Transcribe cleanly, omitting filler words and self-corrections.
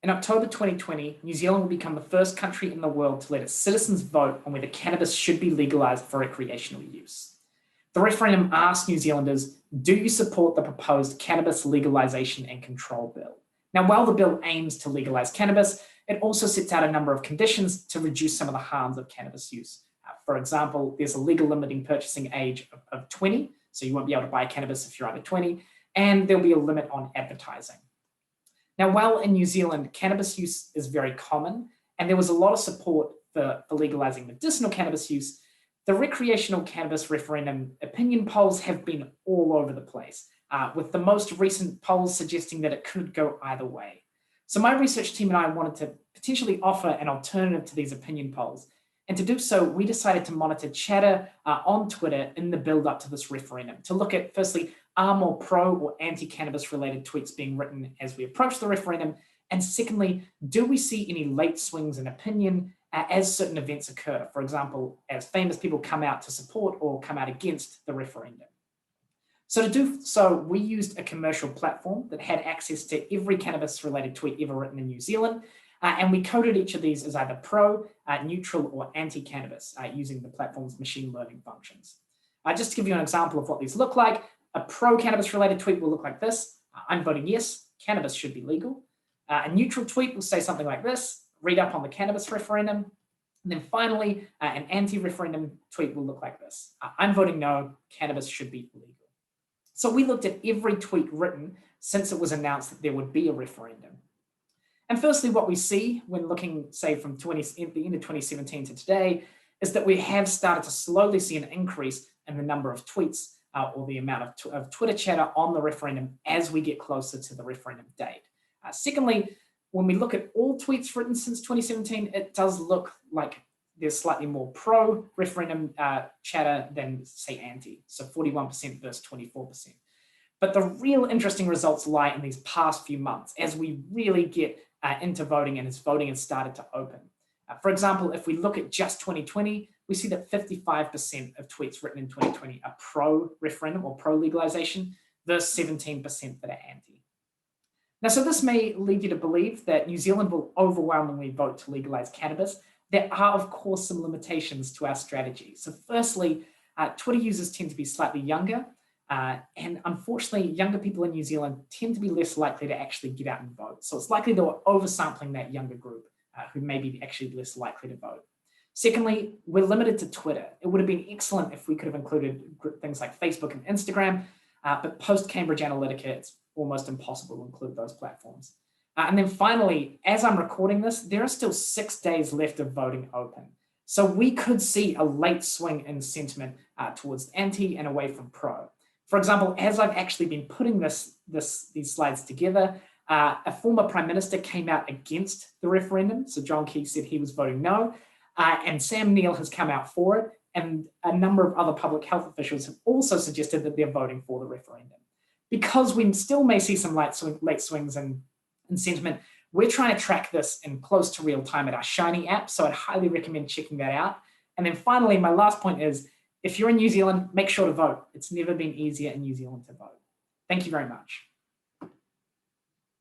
In October 2020, New Zealand will become the first country in the world to let its citizens vote on whether cannabis should be legalised for recreational use. The referendum asked New Zealanders, do you support the proposed cannabis legalisation and control bill? Now, while the bill aims to legalise cannabis, it also sets out a number of conditions to reduce some of the harms of cannabis use. For example, there's a legal limiting purchasing age of 20, so you won't be able to buy cannabis if you're under 20, and there'll be a limit on advertising. Now, while in New Zealand, cannabis use is very common, and there was a lot of support for legalising medicinal cannabis use, the recreational cannabis referendum opinion polls have been all over the place, with the most recent polls suggesting that it could go either way. So my research team and I wanted to potentially offer an alternative to these opinion polls. And to do so, we decided to monitor chatter on Twitter in the build up to this referendum to look at, firstly, are more pro or anti-cannabis related tweets being written as we approach the referendum? And secondly, do we see any late swings in opinion as certain events occur? For example, as famous people come out to support or come out against the referendum. So to do so, we used a commercial platform that had access to every cannabis related tweet ever written in New Zealand. And we coded each of these as either pro, neutral, or anti-cannabis using the platform's machine learning functions. Just to give you an example of what these look like, a pro-cannabis related tweet will look like this. I'm voting yes, cannabis should be legal. A neutral tweet will say something like this, read up on the cannabis referendum. And then finally, an anti-referendum tweet will look like this. I'm voting no, cannabis should be illegal. So we looked at every tweet written since it was announced that there would be a referendum. And firstly, what we see when looking, say, from the end of 2017 to today, is that we have started to slowly see an increase in the number of tweets or the amount of Twitter chatter on the referendum as we get closer to the referendum date. Secondly, when we look at all tweets written since 2017, it does look like there's slightly more pro-referendum chatter than, say, anti, so 41% versus 24%. But the real interesting results lie in these past few months as we really get into voting and as voting has started to open. For example, if we look at just 2020, we see that 55% of tweets written in 2020 are pro-referendum or pro-legalization versus 17% that are anti. Now, so this may lead you to believe that New Zealand will overwhelmingly vote to legalize cannabis. There are, of course, some limitations to our strategy. So firstly, Twitter users tend to be slightly younger, and unfortunately, younger people in New Zealand tend to be less likely to actually get out and vote. So it's likely that we're oversampling that younger group who may be actually less likely to vote. Secondly, we're limited to Twitter. It would have been excellent if we could have included things like Facebook and Instagram, but post-Cambridge Analytica, it's almost impossible to include those platforms. And then finally, as I'm recording this, there are still 6 days left of voting open. So we could see a late swing in sentiment towards anti and away from pro. For example, as I've actually been putting these slides together, a former prime minister came out against the referendum. So John Key said he was voting no, and Sam Neill has come out for it. And a number of other public health officials have also suggested that they're voting for the referendum. Because we still may see some late swings in sentiment, we're trying to track this in close to real time at our Shiny app. So I'd highly recommend checking that out. And then finally, my last point is, if you're in New Zealand, make sure to vote. It's never been easier in New Zealand to vote. Thank you very much.